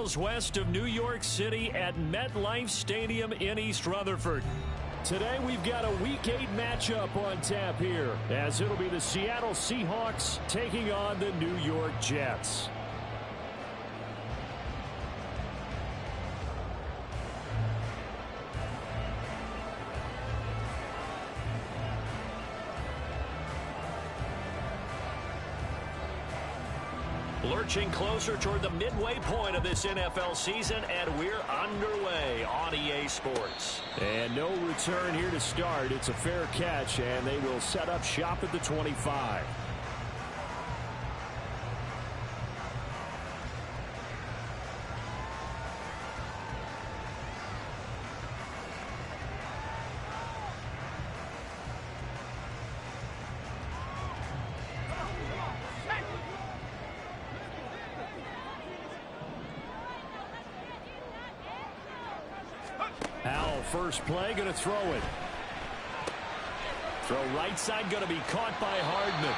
miles west of New York City at MetLife Stadium in East Rutherford. Today we've got a Week 8 matchup on tap here, as it'll be the Seattle Seahawks taking on the New York Jets. Lurching closer toward the midway point of this NFL season, and we're underway on EA Sports. And no return here to start. It's a fair catch, and they will set up shop at the 25. First play, going to throw it. Throw right side, going to be caught by Hardman.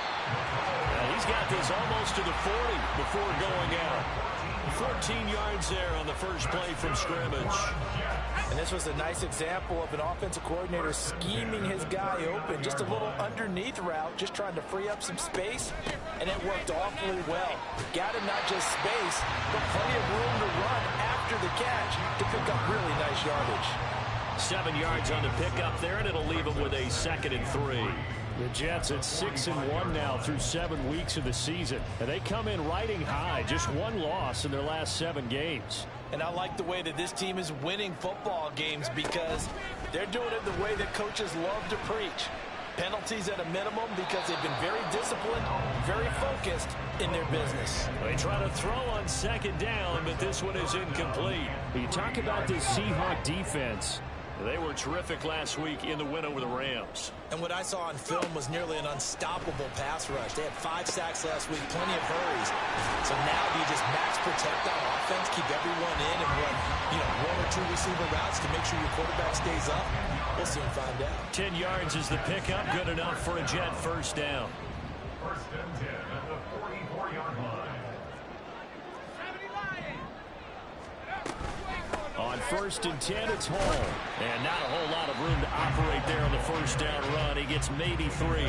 He's got this almost to the 40 before going out. 14 yards there on the first play from scrimmage. And this was a nice example of an offensive coordinator scheming his guy open. Just a little underneath route, just trying to free up some space, and it worked awfully well. Got him not just space, but plenty of room to run after the catch to pick up really nice yardage. 7 yards on the pickup there, and it'll leave them with a 2nd and 3. The Jets at 6-1 now through 7 weeks of the season. And they come in riding high, just one loss in their last 7 games. And I like the way that this team is winning football games because they're doing it the way that coaches love to preach. Penalties at a minimum because they've been very disciplined, very focused in their business. They try to throw on 2nd down, but this one is incomplete. You talk about this Seahawk defense. They were terrific last week in the win over the Rams. And what I saw on film was nearly an unstoppable pass rush. They had 5 sacks last week, plenty of hurries. So now do you just max protect on offense, keep everyone in, and run, 1 or 2 receiver routes to make sure your quarterback stays up? We'll soon find out. 10 yards is the pickup, good enough for a Jet first down. First and 10 at the 44-yard line. On 1st and 10, it's Hall. And not a whole lot of room to operate there on the first down run. He gets maybe 3.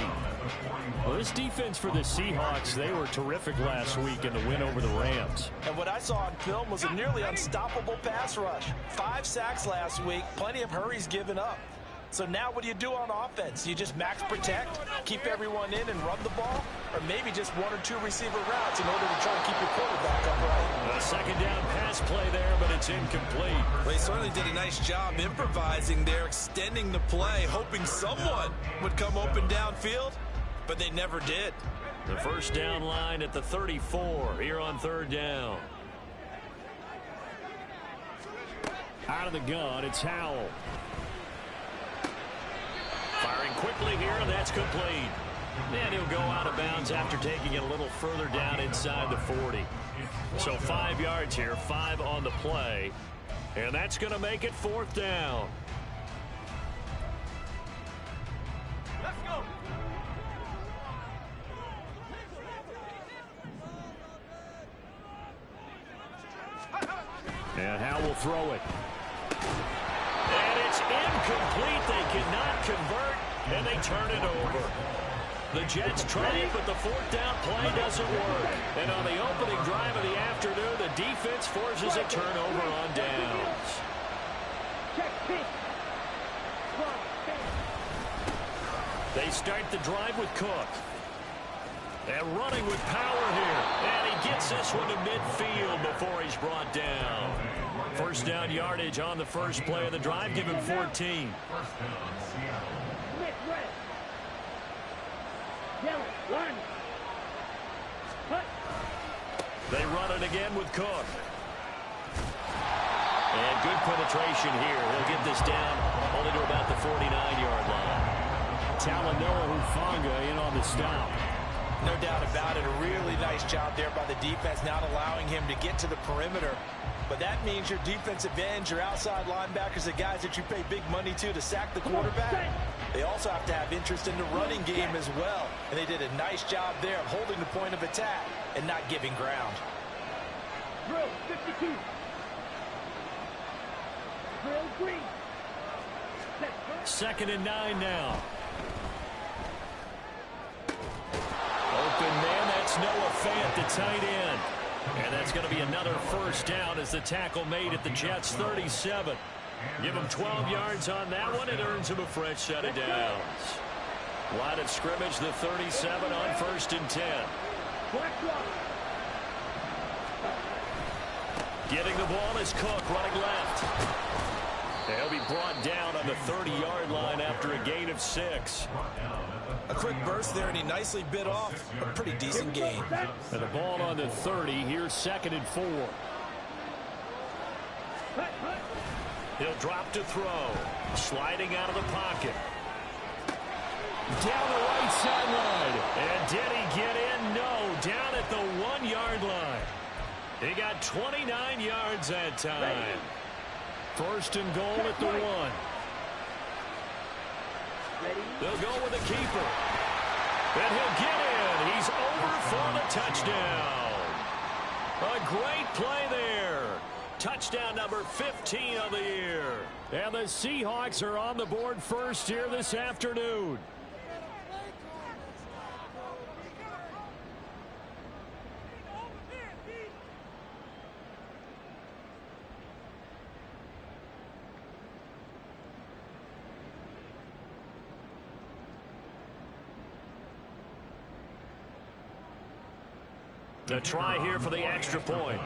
Well, this defense for the Seahawks, they were terrific last week in the win over the Rams. And what I saw on film was a nearly unstoppable pass rush. 5 sacks last week, plenty of hurries given up. So now what do you do on offense? You just max protect, keep everyone in and run the ball, or maybe just 1 or 2 receiver routes in order to try to keep your quarterback upright. A 2nd down pass play there, but it's incomplete. Well, he certainly did a nice job improvising there, extending the play, hoping someone would come open downfield, but they never did. The first down line at the 34 here on 3rd down. Out of the gun, it's Howell. Firing quickly here, and that's complete. And he'll go out of bounds after taking it a little further down inside the 40. So 5 yards here, 5 on the play. And that's going to make it 4th down. Let's go. And Howell will throw it. And it's incomplete. They cannot convert, and they turn it over. The Jets try it, but the 4th down play doesn't work. And on the opening drive of the afternoon, the defense forces a turnover on downs. They start the drive with Cook. And running with power here. And he gets this one to midfield before he's brought down. First down yardage on the first play of the drive. Give him 14. They run it again with Cook. And good penetration here. He'll get this down only to about the 49-yard line. Talanoa Hufanga in on the stop. No doubt about it. A really nice job there by the defense, not allowing him to get to the perimeter. But that means your defensive ends, your outside linebackers, the guys that you pay big money to sack the quarterback, they also have to have interest in the running game as well. And they did a nice job there of holding the point of attack and not giving ground. Drill 52. 2nd and 9 now. Open man, that's Noah Fant, the tight end. And that's going to be another first down as the tackle made at the Jets' 37. Give him 12 yards on that one. It earns him a fresh set of downs. Line of scrimmage, the 37 on 1st and 10. Getting the ball is Cook running left. He'll be brought down on the 30-yard line after a gain of 6. A quick burst there, and he nicely bit off a pretty decent gain. And the ball on the 30. Here's 2nd and 4. He'll drop to throw. Sliding out of the pocket. Down the right sideline. And did he get in? No. Down at the 1-yard line. He got 29 yards that time. 1st and goal at the 1. They'll go with the keeper. And he'll get in. He's over for the touchdown. A great play there. Touchdown number 15 of the year. And the Seahawks are on the board first here this afternoon. A try here for the extra point.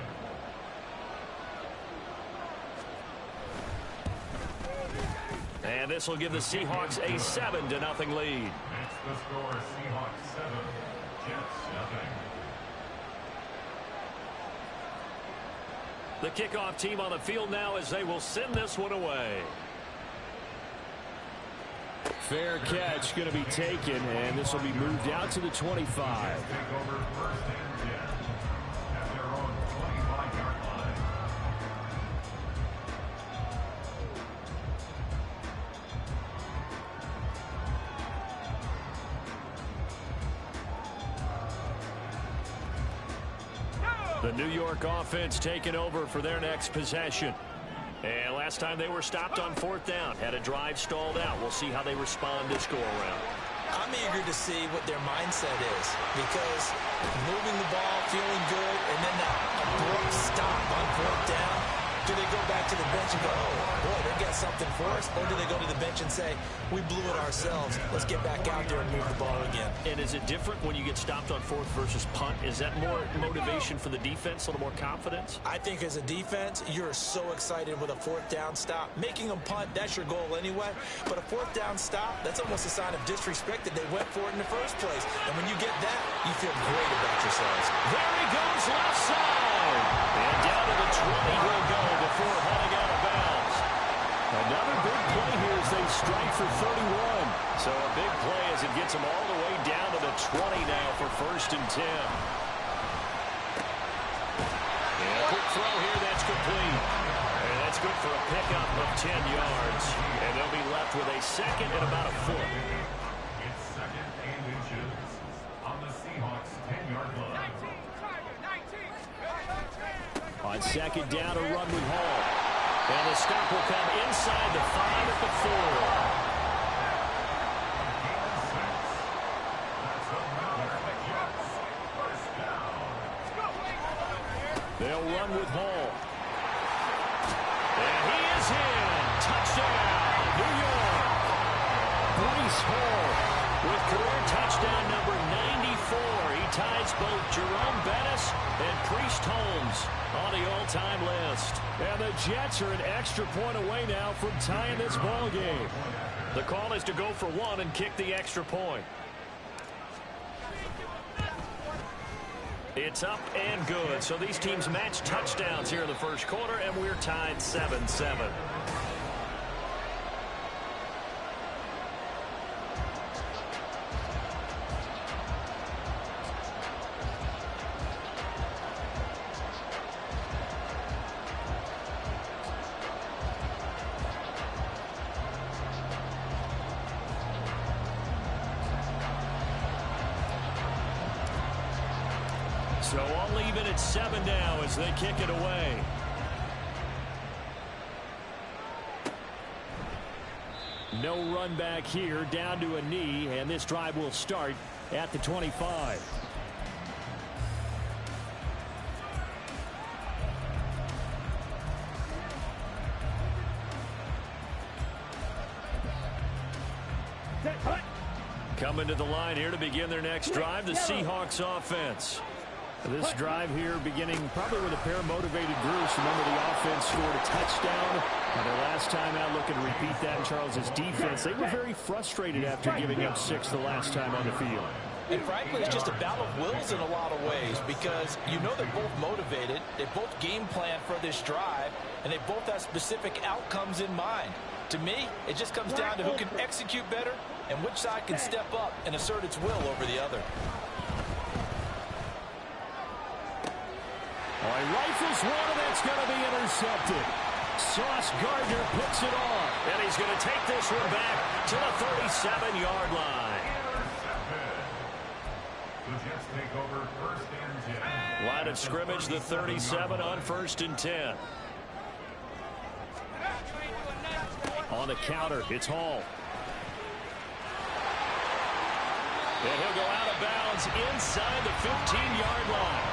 And this will give the Seahawks a 7-0 lead. It's the score, Seahawks 7, Jets 0. The kickoff team on the field now as they will send this one away. Fair catch going to be taken, and this will be moved out to the 25. Take over 1st and 10 at their own 25-yard line. The New York offense taking over for their next possession. And last time they were stopped on 4th down. Had a drive stalled out. We'll see how they respond this go-around. I'm eager to see what their mindset is, because moving the ball, feeling good, and then that abrupt stop on 4th down. Do they go back to the bench and go, oh, boy, they got something for us? Or do they go to the bench and say, we blew it ourselves. Let's get back out there and move the ball again. And is it different when you get stopped on 4th versus punt? Is that more motivation for the defense, a little more confidence? I think as a defense, you're so excited with a 4th down stop. Making them punt, that's your goal anyway. But a 4th down stop, that's almost a sign of disrespect that they went for it in the first place. And when you get that, you feel great about yourselves. There he goes, left side. And down to the 20 he'll go before heading out of bounds. Another big play here as they strike for 31. So a big play as it gets them all the way down to the 20 now for 1st and 10. And a quick throw here, that's complete. And that's good for a pickup of 10 yards. And they'll be left with a 2nd and about a foot. It's 2nd and inches on the Seahawks 10-yard line. On 2nd down, a run with Hall. And the stop will come inside the 5 at the 4. They'll run with Hall. And he is in. Touchdown, New York. Breece Hall with career touchdown number 94. He ties both Jerome Bettis and Priest Holmes on the all-time list. And the Jets are an extra point away now from tying this ball game. The call is to go for 1 and kick the extra point. It's up and good. So these teams match touchdowns here in the first quarter, and we're tied 7-7. So all even at 7 now as they kick it away. No run back here, down to a knee, and this drive will start at the 25. Coming to the line here to begin their next drive, the Seahawks offense. This drive here beginning probably with a pair of motivated groups. Remember, the offense scored a touchdown. And their last time out, looking to repeat that in Charles's defense. They were very frustrated after giving up 6 the last time on the field. And frankly, it's just a battle of wills in a lot of ways because you know they're both motivated. They both game plan for this drive, and they both have specific outcomes in mind. To me, it just comes down to who can execute better and which side can step up and assert its will over the other. All right, rifles one, and that's going to be intercepted. Sauce Gardner picks it off, and he's going to take this one back to the 37-yard line. The Jets take over first and 10. Line of scrimmage, the 37 on 1st and 10. On the counter, it's Hall. And he'll go out of bounds inside the 15-yard line.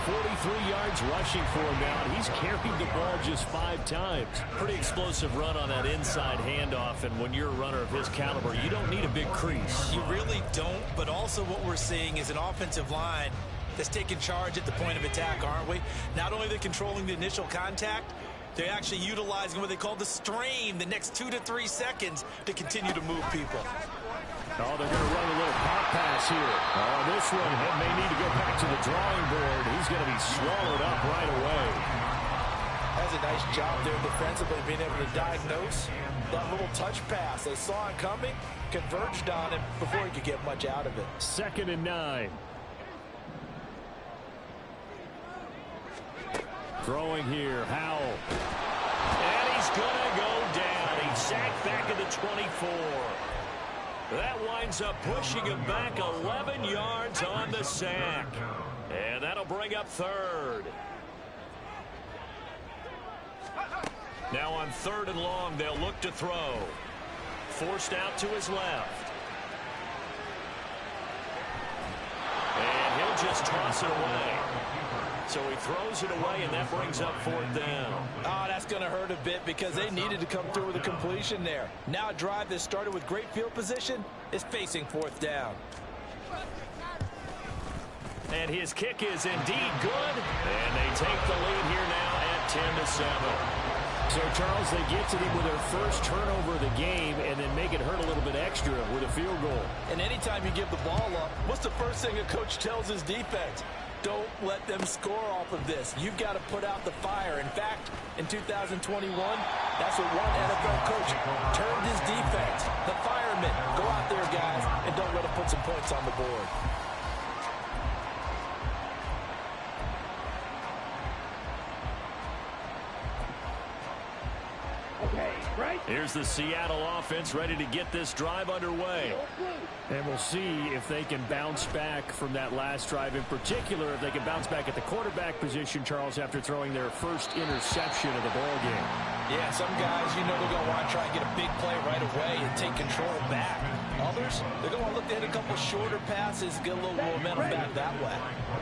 43 yards rushing for him now, and he's carried the ball just 5 times. Pretty explosive run on that inside handoff, and when you're a runner of his caliber, you don't need a big crease. You really don't, but also what we're seeing is an offensive line that's taking charge at the point of attack, aren't we? Not only are they controlling the initial contact, they're actually utilizing what they call the strain, the next 2 to 3 seconds to continue to move people. Oh, they're going to run a little pop pass here. Oh, this one may need to go back to the drawing board. He's going to be swallowed up right away. That's a nice job there defensively, being able to diagnose that little touch pass. They saw it coming, converged on him before he could get much out of it. 2nd and 9. Throwing here, Howell. And he's going to go down. He's sacked back at the 24. That winds up pushing him back 11 yards on the sack. And that'll bring up 3rd. Now on 3rd and long, they'll look to throw. Forced out to his left. And he'll just toss it away. So he throws it away, and that brings up 4th down. Oh, that's going to hurt a bit because they needed to come through with a completion there. Now a drive that started with great field position is facing 4th down. And his kick is indeed good. And they take the lead here now at 10-7. So, Charles, they get to them with their first turnover of the game and then make it hurt a little bit extra with a field goal. And anytime you give the ball up, what's the first thing a coach tells his defense? Don't let them score off of this. You've got to put out the fire. In fact, in 2021, that's what one NFL coach termed his defense. The firemen. Go out there, guys, and don't let them put some points on the board. Here's the Seattle offense ready to get this drive underway. And we'll see if they can bounce back from that last drive. In particular, if they can bounce back at the quarterback position, Charles, after throwing their first interception of the ball game. Yeah, some guys, you know, they're going to want to try and get a big play right away and take control back. Others, they're going to look to hit a couple shorter passes, get a little momentum back that way.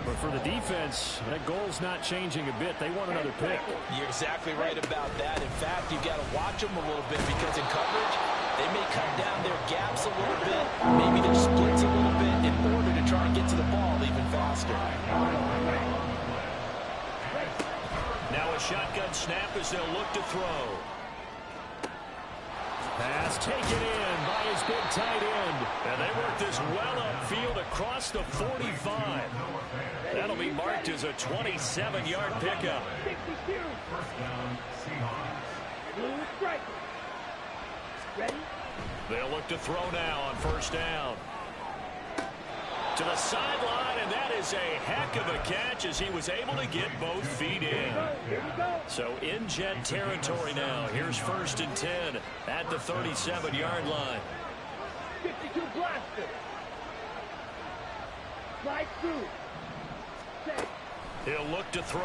But for the defense, that goal's not changing a bit. They want another pick. You're exactly right about that. In fact, you've got to watch them a little bit because in coverage, they may cut down their gaps a little bit, maybe their splits a little bit in order to try and get to the ball even faster. Now a shotgun snap as they'll look to throw. Pass taken in by his big tight end. And they work this well upfield across the 45. That'll be marked as a 27-yard pickup. They'll look to throw now on 1st down. To the sideline, and that is a heck of a catch as he was able to get both feet in. So in Jet territory now. Here's 1st and 10 at the 37-yard line. 52 blaster. Slide through. Set. He'll look to throw.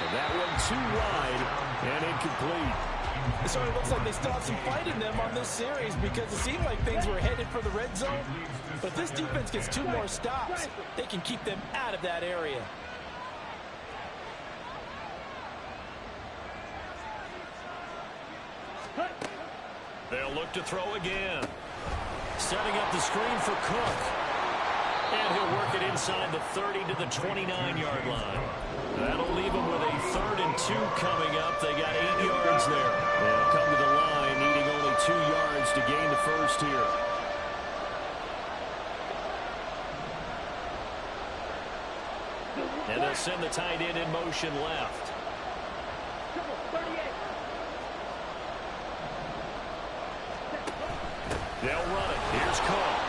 And that one too wide and incomplete. So it looks like they still have some fight in them on this series because it seemed like things were headed for the red zone. But if this defense gets 2 more stops, they can keep them out of that area. They'll look to throw again. Setting up the screen for Cook. And he'll work it inside the 30 to the 29-yard line. That'll leave them with a 3rd and 2 coming up. They got 8 yards there. They'll come to the line needing only 2 yards to gain the first here. And they'll send the tight end in motion left. They'll run it. Here's Cook.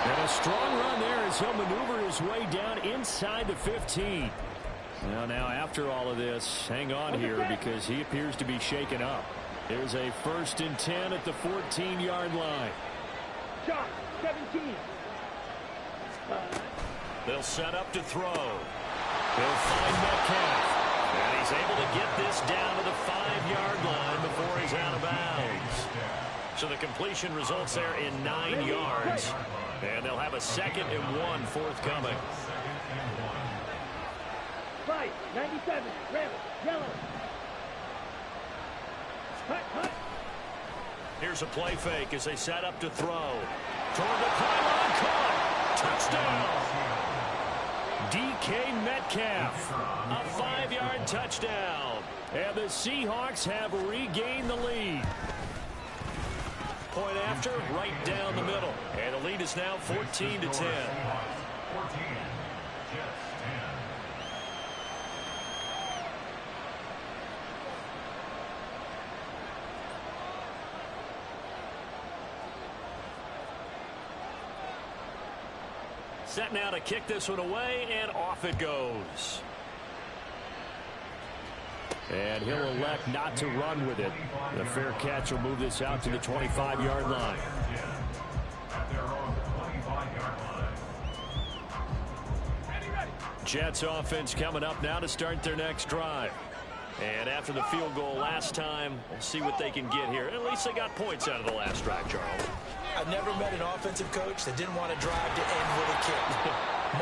And a strong run there as he'll maneuver his way down inside the 15. Well, now after all of this, hang on here because he appears to be shaken up. There's a 1st and 10 at the 14-yard line. Shot, 17. They'll set up to throw. They'll find Metcalf. And he's able to get this down to the 5-yard line before he's out of bounds. So the completion results there in 9 yards. And they'll have a 2nd and 1 forthcoming. Right, 97, red, yellow. Hut. Here's a play fake as they set up to throw. Toward the pylon, caught. Touchdown. DK Metcalf. A 5-yard touchdown. And the Seahawks have regained the lead. Point after, right down the middle. And the lead is now 14 to 10. 14, Jets 10. Set now to kick this one away, and off it goes. And he'll elect not to run with it. The fair catch will move this out to the 25-yard line. At their own 25-yard line. Jets offense coming up now to start their next drive. And after the field goal last time, we'll see what they can get here. At least they got points out of the last drive, Charles. I've never met an offensive coach that didn't want to drive to end with a kick.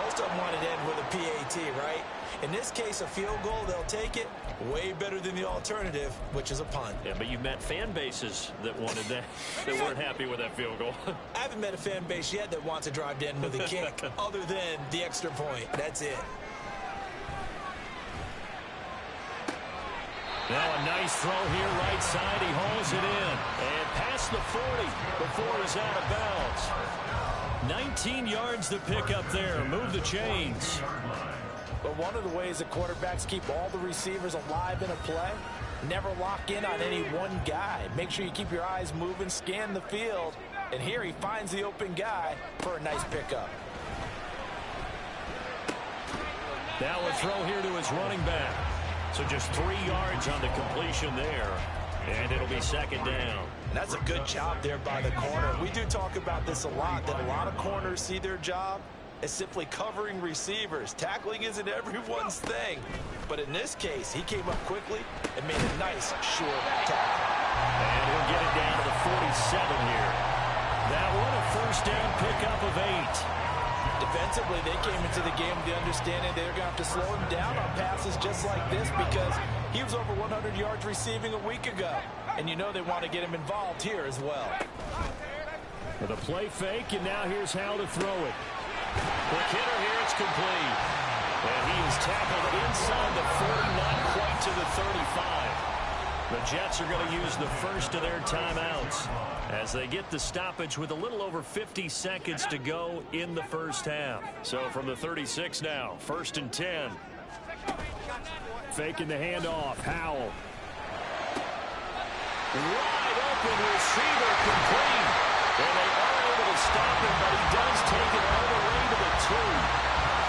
Most of them wanted to end with a PAT, right? In this case, a field goal, they'll take it. Way better than the alternative, which is a punt. Yeah, but you've met fan bases that wanted that, that weren't happy with that field goal. I haven't met a fan base yet that wants to drive to end with a kick, other than the extra point. That's it. Now a nice throw here, right side. He hauls it in. And past the 40 before he's out of bounds. 19 yards to pick up there. Move the chains. But one of the ways that quarterbacks keep all the receivers alive in a play, never lock in on any one guy. Make sure you keep your eyes moving, scan the field. And here he finds the open guy for a nice pickup. Now a throw here to his running back. So just 3 yards on the completion there. And it'll be 2nd down. And that's a good job there by the corner. We do talk about this a lot, that a lot of corners see their job as simply covering receivers. Tackling isn't everyone's thing. But in this case, he came up quickly and made a nice, short tackle. And he'll get it down to the 47 here. That one a 1st down pickup of 8. Defensively, they came into the game with the understanding they're going to have to slow him down on passes just like this because he was over 100 yards receiving a week ago. And you know they want to get him involved here as well. With a play fake, and now here's how to throw it. Quick hitter here, it's complete. And he is tackled inside the 40, not quite to the 35. The Jets are going to use the first of their timeouts as they get the stoppage with a little over 50 seconds to go in the first half. So from the 36 now, 1st and 10. Faking the handoff, Howell. Wide open receiver, complete. And they are able to stop him, but he does take it all the way to the 2.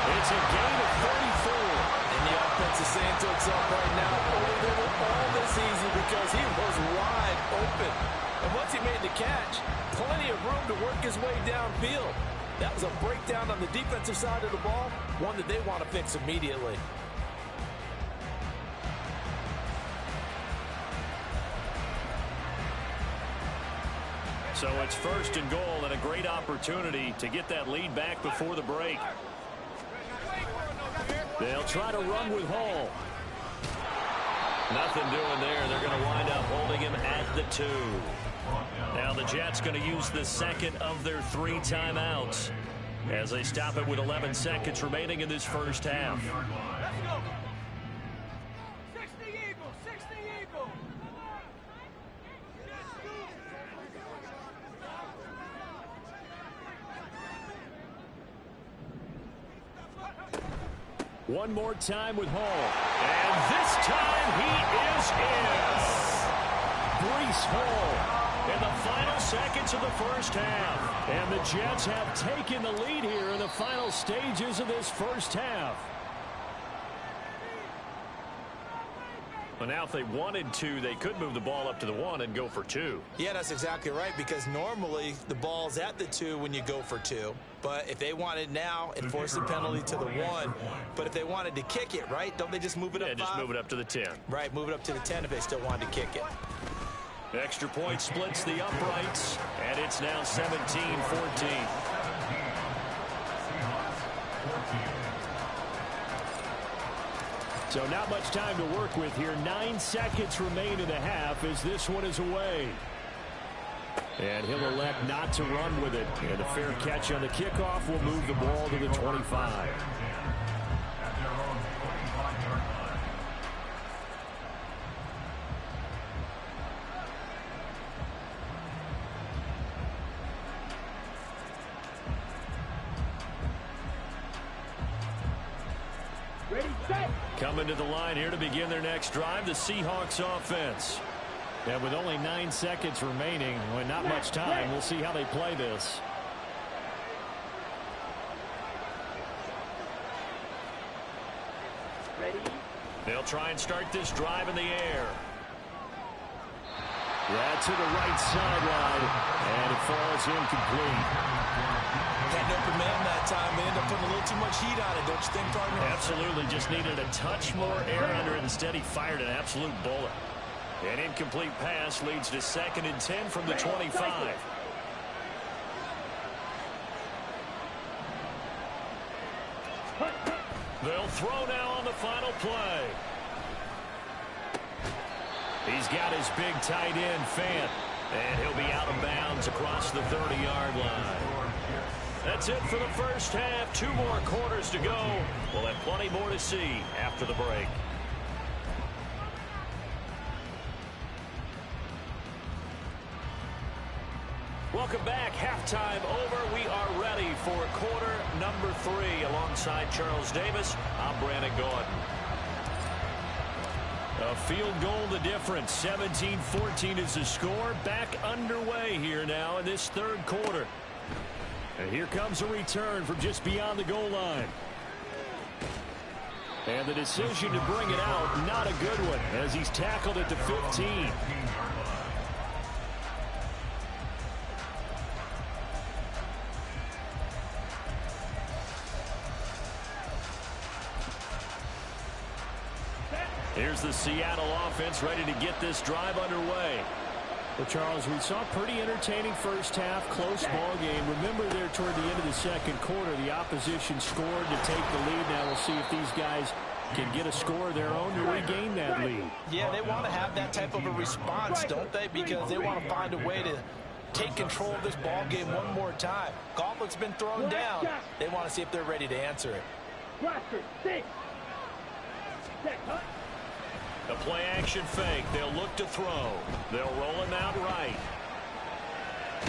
It's a gain of 34. And the offense is saying to itself right now, oh, they were all this easy because he was wide open. And once he made the catch, plenty of room to work his way downfield. That was a breakdown on the defensive side of the ball, one that they want to fix immediately. So it's 1st and goal and a great opportunity to get that lead back before the break. They'll try to run with Hall. Nothing doing there. They're going to wind up holding him at the 2. Now the Jets going to use the second of their 3 timeouts as they stop it with 11 seconds remaining in this first half. One more time with Hall. And this time he is in. Breece Hall in the final seconds of the first half. And the Jets have taken the lead here in the final stages of this first half. Well, now if they wanted to, they could move the ball up to the 1 and go for 2. Yeah, that's exactly right, because normally the ball's at the 2 when you go for 2. But if they wanted now, enforce the penalty to the 1. But if they wanted to kick it, right, don't they just move it up 5? Yeah, just move it up to the 10. Right, move it up to the 10 if they still wanted to kick it. Extra point splits the uprights, and it's now 17-14. So not much time to work with here. 9 seconds remain in the half as this one is away. And he'll elect not to run with it. And a fair catch on the kickoff will move the ball to the 25. Coming to the line here to begin their next drive, the Seahawks offense. And with only 9 seconds remaining, well, not much time, we'll see how they play this. Ready? They'll try and start this drive in the air. That's to the right sideline, and it falls incomplete. Had no command that time. They end up putting a little too much heat on it, don't you think, partner? Absolutely. Just needed a touch more air under it. Instead, he fired an absolute bullet. An incomplete pass leads to 2nd and 10 from the 25. They'll throw now on the final play. He's got his big tight end, Fant, and he'll be out of bounds across the 30-yard line. That's it for the first half. 2 more quarters to go. We'll have plenty more to see after the break. Welcome back. Halftime over. We are ready for quarter number 3. Alongside Charles Davis, I'm Brandon Gordon. A field goal the difference. 17-14 is the score. Back underway here now in this 3rd quarter. And here comes a return from just beyond the goal line. And the decision to bring it out, not a good one, as he's tackled at the 15. Here's the Seattle offense ready to get this drive underway. Well, Charles, we saw a pretty entertaining first half, close ball game. Remember there toward the end of the 2nd quarter, the opposition scored to take the lead. Now we'll see if these guys can get a score of their own to regain that lead. Yeah, they want to have that type of a response, don't they? Because they want to find a way to take control of this ball game one more time. Gauntlet's been thrown down. They want to see if they're ready to answer it. A play-action fake. They'll look to throw. They'll roll him out right.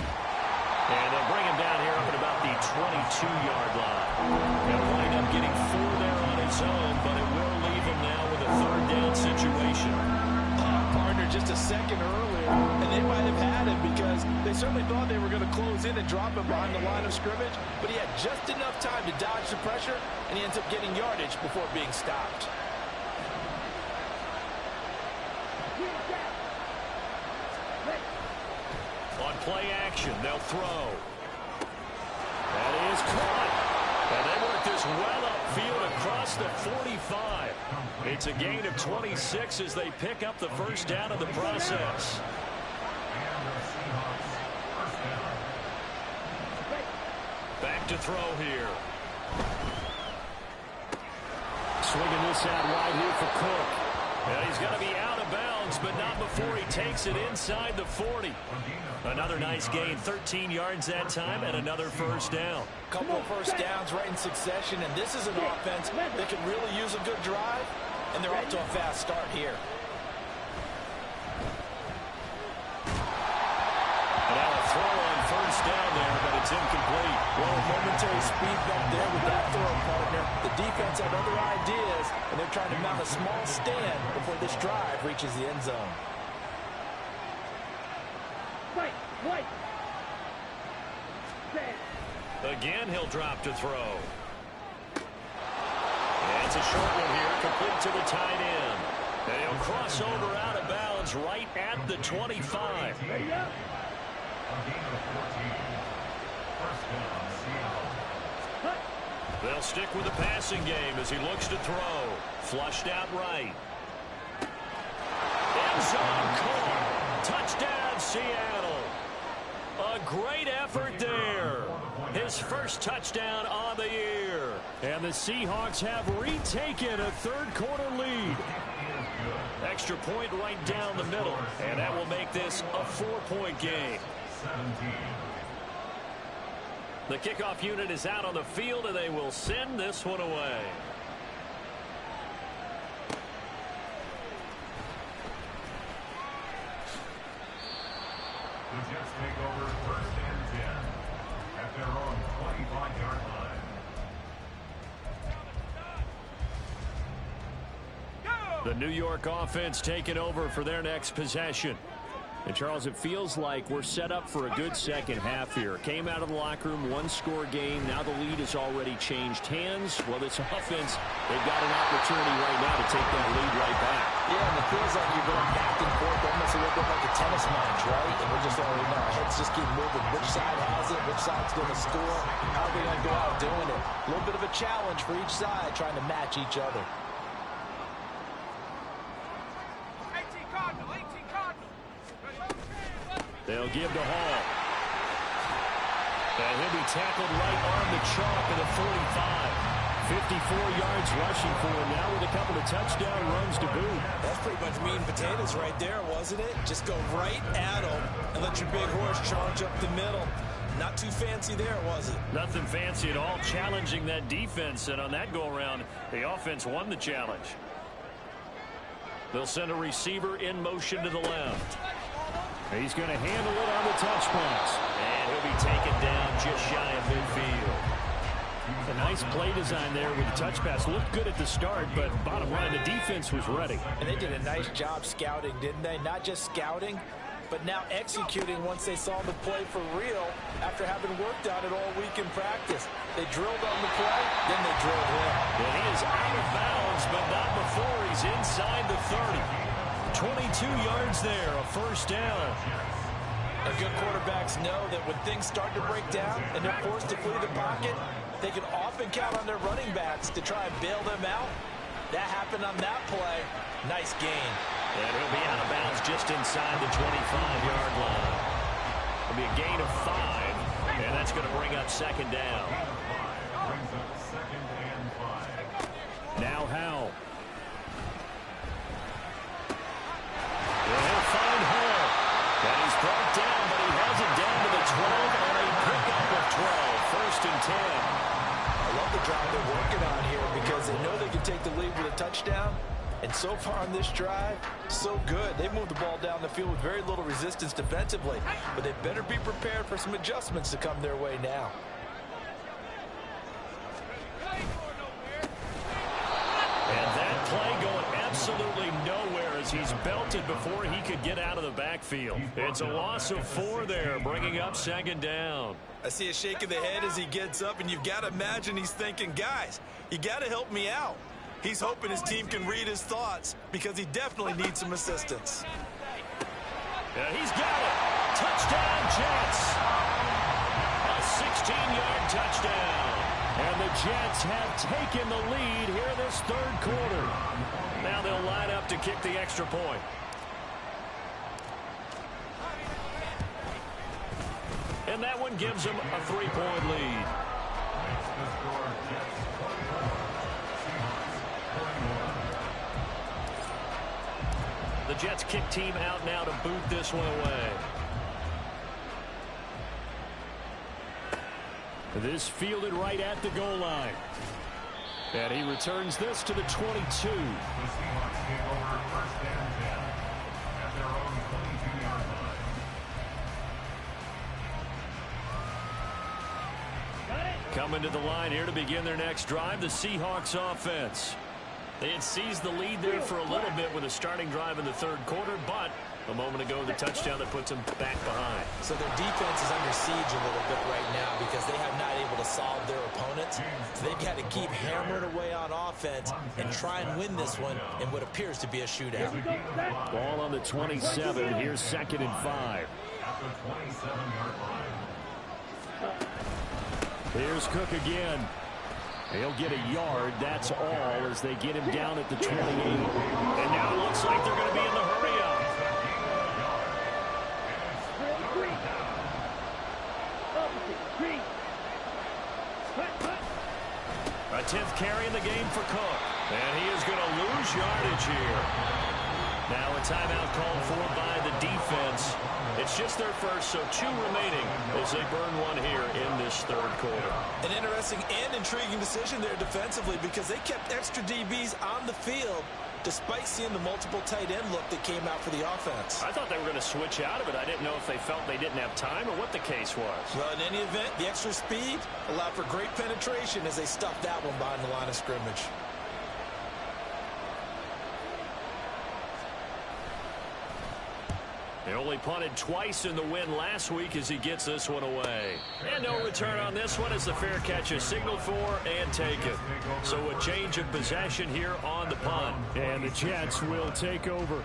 And they'll bring him down here up at about the 22-yard line. He'll wind up getting 4 there on his own, but it will leave him now with a 3rd down situation. Partner, just a second earlier, and they might have had him because they certainly thought they were going to close in and drop him behind the line of scrimmage, but he had just enough time to dodge the pressure, and he ends up getting yardage before being stopped. On play action, they'll throw. That is caught. And they work this well upfield across the 45. It's a gain of 26 as they pick up the first down of the process. back to throw here. Swinging this out wide here for Cook. And he's going to be out of bounds, but not before he takes it inside the 40. Another nice gain, 13 yards that time, and another first down. Couple of first downs right in succession, and this is an offense that can really use a good drive, and they're off to a fast start here. And now a throw on first down there, but it's incomplete. Well, momentary speed back there with that throw, partner. The defense had other ideas, and they're trying to mount a small stand before this drive reaches the end zone. White. Again, he'll drop to throw. And it's a short one here, complete to the tight end. And he'll cross over out of bounds right at the 25. Ready up. A gain of 14. First down, Seattle. They'll stick with the passing game as he looks to throw. Flushed out right. End zone caught. Touchdown, Seattle. A great effort there. His first touchdown on the year. And the Seahawks have retaken a third-quarter lead. Extra point right down the middle. And that will make this a 4-point game. 17. The kickoff unit is out on the field, and they will send this one away. The Jets take over first and 10 at their own 25-yard line. The New York offense taking over for their next possession. And, Charles, it feels like we're set up for a good second half here. Came out of the locker room, one-score game. Now the lead has already changed hands. Well, this offense, they've got an opportunity right now to take that lead right back. Yeah, and it feels like you're going back and forth almost a little bit like a tennis match, right? And we're just already know. Heads just keep moving. Which side has it? Which side's going to score? How are they going to go out doing it? A little bit of a challenge for each side, trying to match each other. They'll give to Hall. And he'll be tackled right on the chalk at the 45. 54 yards rushing for him now with a couple of touchdown runs to boot. That's pretty much meat and potatoes right there, wasn't it? Just go right at him and let your big horse charge up the middle. Not too fancy there, was it? Nothing fancy at all, challenging that defense. And on that go-around, the offense won the challenge. They'll send a receiver in motion to the left. He's going to handle it on the touch pass. And he'll be taken down just shy of midfield. A nice play design there with the touch pass. Looked good at the start, but bottom line, the defense was ready. And they did a nice job scouting, didn't they? Not just scouting, but now executing once they saw the play for real after having worked on it all week in practice. They drilled on the play, then they drilled him. And he is out of bounds, but not before he's inside the 30. 22 yards there, a first down. And good quarterbacks know that when things start to break down and they're forced to flee the pocket, they can often count on their running backs to try and bail them out. That happened on that play. Nice gain. And he'll be out of bounds just inside the 25-yard line. It'll be a gain of 5, and that's going to bring up second down. Brings up second and 5. Now Howell. Well, he'll find Hall. And he's brought down, but he has it down to the 12 on a pickup of 12. First and 10. I love the drive they're working on here because they know they can take the lead with a touchdown. And so far on this drive, so good. They moved the ball down the field with very little resistance defensively. But they better be prepared for some adjustments to come their way now. And that play going absolutely nowhere as he's belted before he could get out of the backfield. It's a loss of 4 there, bringing up second down. I see a shake of the head as he gets up, and you've got to imagine he's thinking, guys, you got to help me out. He's hoping his team can read his thoughts because he definitely needs some assistance. Yeah, he's got it. Touchdown, Jets. A 16-yard touchdown. And the Jets have taken the lead here this third quarter. Now they'll line up to kick the extra point. And that one gives them a 3-point lead. The score, Jets 21, Seahawks 21. The Jets kick team out now to boot this one away. This fielded right at the goal line. And he returns this to the 22. The Seahawks take over first and 10 at their own 22-yard line. Coming to the line here to begin their next drive, the Seahawks offense. They had seized the lead there for a little bit with a starting drive in the third quarter, but a moment ago, the touchdown that puts them back behind. So their defense is under siege a little bit right now because they have not able to solve their opponents. So they've got to keep hammering away on offense and try and win this one in what appears to be a shootout. Ball on the 27. Here's 2nd and 5. At the 27-yard line. Here's Cook again. He'll get a yard, that's all, as they get him down at the 28. And now it looks like they're going to be in the hurry-up. A 10th carry in the game for Cook. And he is going to lose yardage here. Now a timeout called for by the defense. It's just their first, so 2 remaining as they burn one here in this third quarter. An interesting and intriguing decision there defensively because they kept extra DBs on the field despite seeing the multiple tight end look that came out for the offense. I thought they were going to switch out of it. I didn't know if they felt they didn't have time or what the case was. Well, in any event, the extra speed allowed for great penetration as they stuffed that one behind the line of scrimmage. They only punted twice in the win last week as he gets this one away. And no return on this one as the fair catch is signaled for and taken. So a change of possession here on the punt. And the Jets will take over.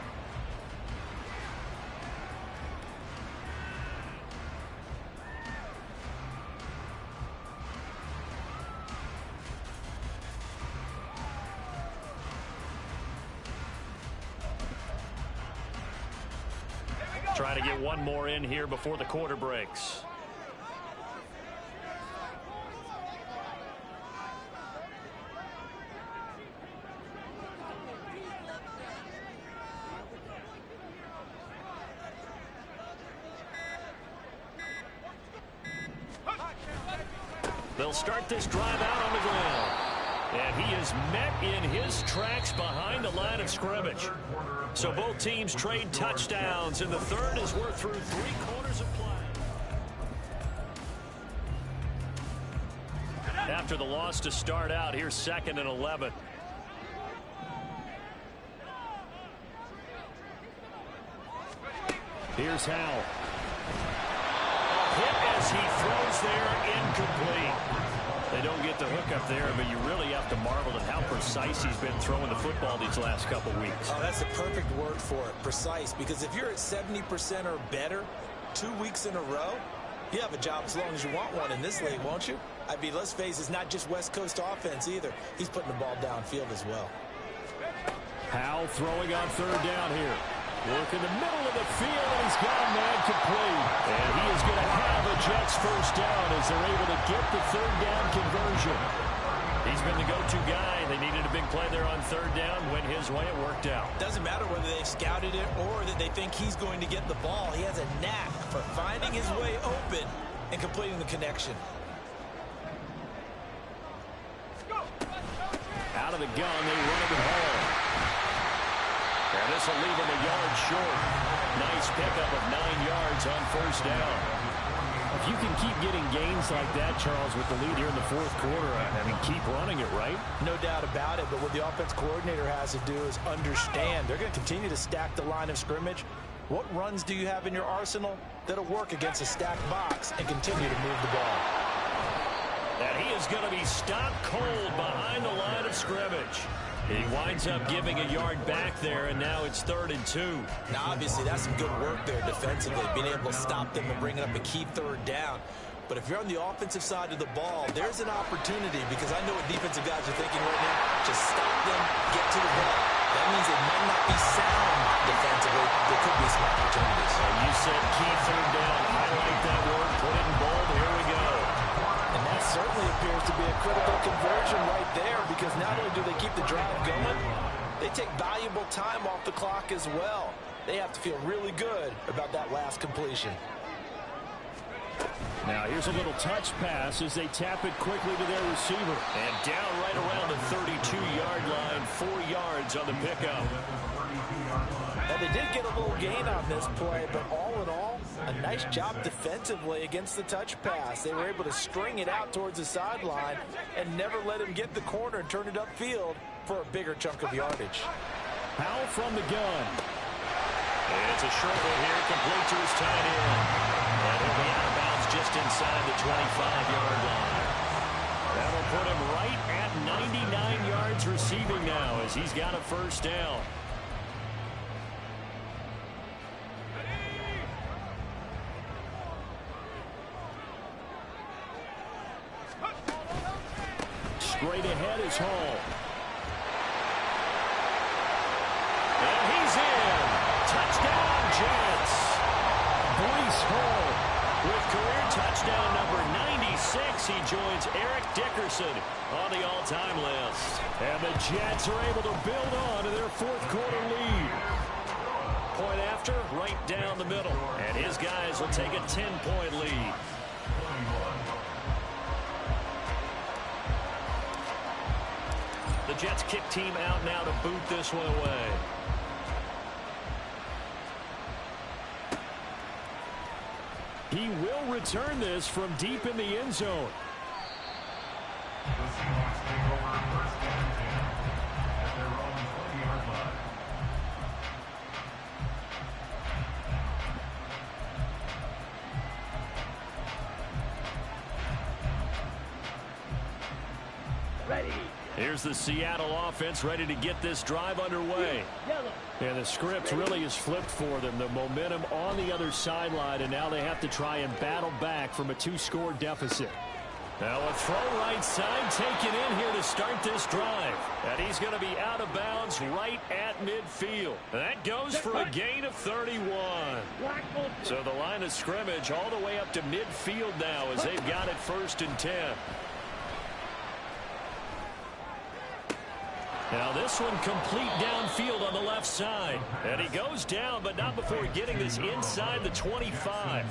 Trying to get one more in here before the quarter breaks. They'll start this drive out on the ground. And he is met in his tracks behind the line of scrimmage. So both teams trade touchdowns, and the third as we're through 3 quarters of play. After the loss to start out, here's 2nd and 11. Here's Howell. Hit as he throws there, incomplete. They don't get the hook up there, but you really have to marvel at how precise he's been throwing the football these last couple weeks. Oh, that's the perfect word for it, precise, because if you're at 70% or better 2 weeks in a row, you have a job as long as you want one in this league, won't you? I mean, let's face it, it's not just West Coast offense either. He's putting the ball downfield as well. Howell throwing on 3rd down here. Work in the middle of the field, and he's got a man complete. And he is going to have a Jets first down as they're able to get the 3rd down conversion. He's been the go-to guy. They needed a big play there on 3rd down. Went his way. It worked out. Doesn't matter whether they've scouted it or that they think he's going to get the ball. He has a knack for finding his way open and completing the connection. Out of the gun, they run it home. And this will leave him a yard short. Nice pickup of 9 yards on 1st down. If you can keep getting gains like that, Charles, with the lead here in the 4th quarter, I mean, keep running it, right? No doubt about it, but what the offense coordinator has to do is understand. They're going to continue to stack the line of scrimmage. What runs do you have in your arsenal that'll work against a stacked box and continue to move the ball? And he is going to be stopped cold behind the line of scrimmage. He winds up giving a yard back there, and now it's 3rd and 2. Now, obviously, that's some good work there defensively, being able to stop them and bringing up a key 3rd down. But if you're on the offensive side of the ball, there's an opportunity, because I know what defensive guys are thinking right now. Just stop them, get to the ball. That means it might not be sound defensively. There could be some opportunities. And you said key 3rd down. Highlight that word, put it in bold. Here we go. And that's certainly appears to be a critical conversion right there, because not only do they keep the drive going, they take valuable time off the clock as well. They have to feel really good about that last completion. Now here's a little touch pass as they tap it quickly to their receiver. And down right around the 32-yard line, 4 yards on the pickup. Now they did get a little gain on this play, but all in all, a nice job defensively against the touch pass. They were able to string it out towards the sideline and never let him get the corner and turn it upfield for a bigger chunk of yardage. Powell from the gun. It's a short one here, complete to his tight end. And he'll be out of bounds just inside the 25-yard line. That'll put him right at 99 yards receiving now as he's got a first down. Straight ahead is Hall. And he's in. Touchdown, Jets. Breece Hall with career touchdown number 96. He joins Eric Dickerson on the all-time list. And the Jets are able to build on to their fourth-quarter lead. Point after, right down the middle. And his guys will take a 10-point lead. The Jets kick team out now to boot this one away. He will return this from deep in the end zone. The Seahawks take over first and 10 at their own 20-yard line. Ready. Here's the Seattle offense ready to get this drive underway. Yellow. And the script really is flipped for them. The momentum on the other sideline, and now they have to try and battle back from a 2-score deficit. Now a throw right side taken in here to start this drive. And he's going to be out of bounds right at midfield. That goes for a gain of 31. So the line of scrimmage all the way up to midfield now as they've got it 1st and 10. Now this one complete downfield on the left side. And he goes down, but not before getting this inside the 25.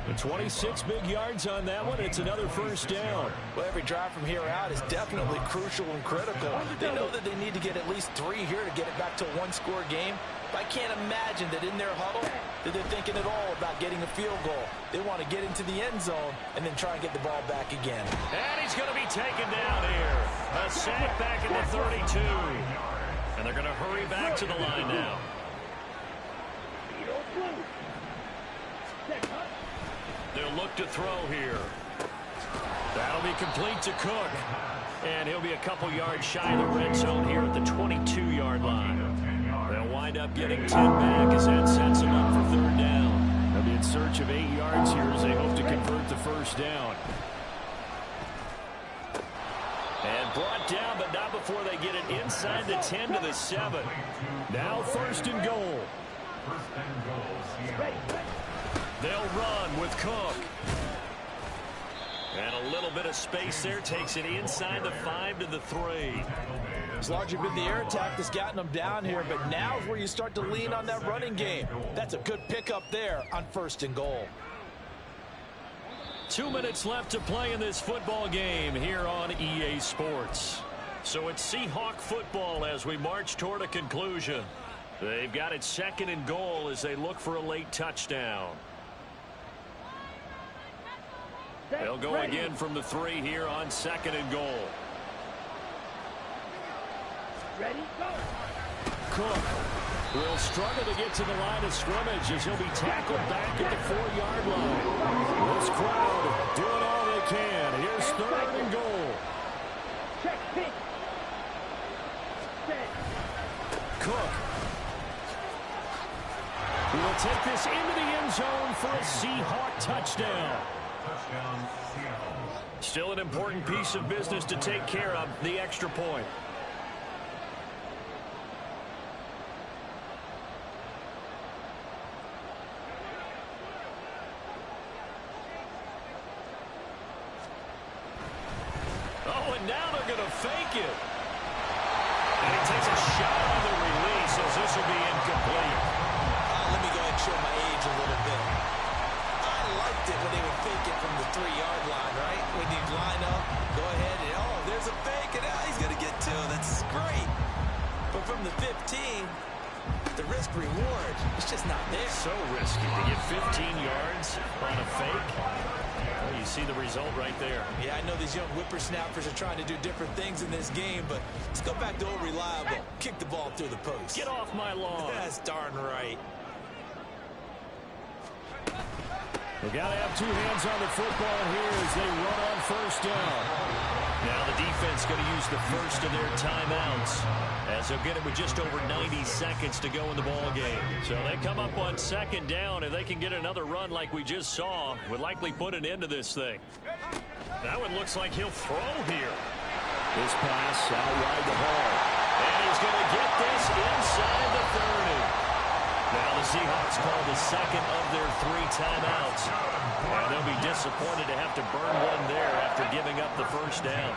The 26 big yards on that one. It's another first down. Well, every drive from here out is definitely crucial and critical. They know that they need to get at least 3 here to get it back to a 1-score game. But I can't imagine that in their huddle that they're thinking at all about getting a field goal. They want to get into the end zone and then try and get the ball back again. And he's going to be taken down here. A sack back at the 32. And they're going to hurry back to the line now. They'll look to throw here. That'll be complete to Cook. And he'll be a couple yards shy of the red zone here at the 22-yard line. They'll wind up getting 10 back as that sets them up for 3rd down. They'll be in search of 8 yards here as they hope to convert the first down. And brought down, but not before they get it inside the 10 to the 7. Now 1st and goal. They'll run with Cook. And a little bit of space there takes it inside the 5 to the 3. It's largely been the air attack that's gotten them down here, but now is where you start to lean on that running game. That's a good pickup there on 1st and goal. 2 minutes left to play in this football game here on EA Sports. So it's Seahawk football as we march toward a conclusion. They've got it 2nd and goal as they look for a late touchdown. They'll go again from the 3 here on 2nd and goal. Ready, go. Cook will struggle to get to the line of scrimmage as he'll be tackled back at the 4-yard line. This crowd doing all they can. Here's 3rd and goal. Check, pitch. Set. Cook will take this into the end zone for a Seahawk touchdown. Touchdown, Seattle. Still an important piece of business to take care of, the extra point. and now they're going to fake it. And he takes a shot on the release as this will be incomplete. Let me go ahead and show my age a little bit. I liked it when they would fake it from the 3-yard line, right? When you line up, go ahead and, oh, there's a fake, and he's going to get 2. That's great. But from the 15, the risk-reward is just not there. So risky to get 15 yards on a fake. Well, you see the result right there. Yeah, I know these young whippersnappers are trying to do different things in this game, but let's go back to old reliable. Kick the ball through the post. Get off my lawn. That's darn right. They got to have 2 hands on the football here as they run on first down. Now the defense going to use the first of their timeouts as they'll get it with just over 90 seconds to go in the ball game. So they come up on second down, and they can get another run like we just saw. Would likely put an end to this thing. That one looks like he'll throw here. This pass out wide to Hall. And he's going to get this inside the 30. Now the Seahawks call the second of their 3 timeouts. And they'll be disappointed to have to burn one there after giving up the first down.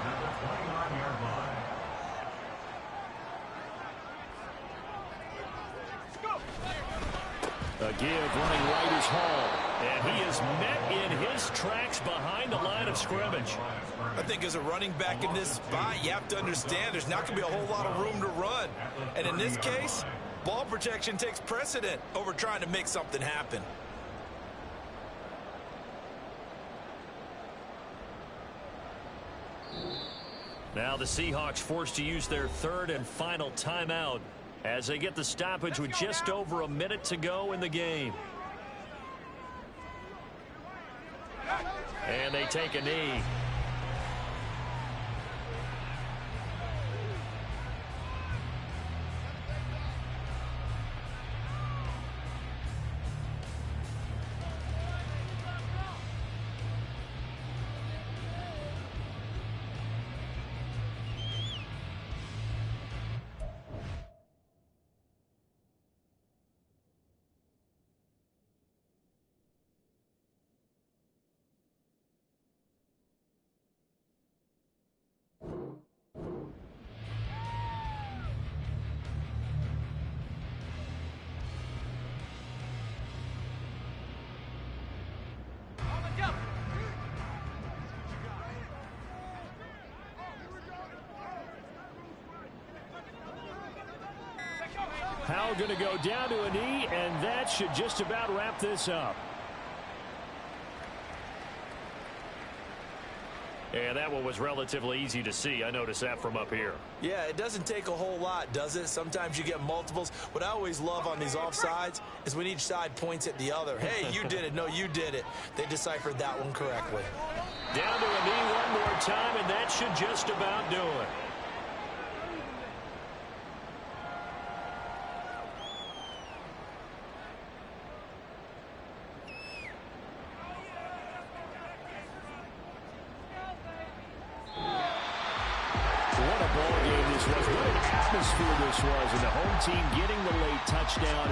A give running right is Hall. And he is met in his tracks behind the line of scrimmage. I think as a running back in this spot, you have to understand there's not going to be a whole lot of room to run. And in this case, ball protection takes precedent over trying to make something happen. Now the Seahawks forced to use their 3rd and final timeout as they get the stoppage with just over a minute to go in the game. And they take a knee. Powell going to go down to a knee, and that should just about wrap this up. And that one was relatively easy to see. I noticed that from up here. Yeah, it doesn't take a whole lot, does it? Sometimes you get multiples. What I always love on these offsides is when each side points at the other. Hey, you did it. No, you did it. They deciphered that one correctly. Down to a knee one more time, and that should just about do it. What an atmosphere this was, and the home team getting the late touchdown.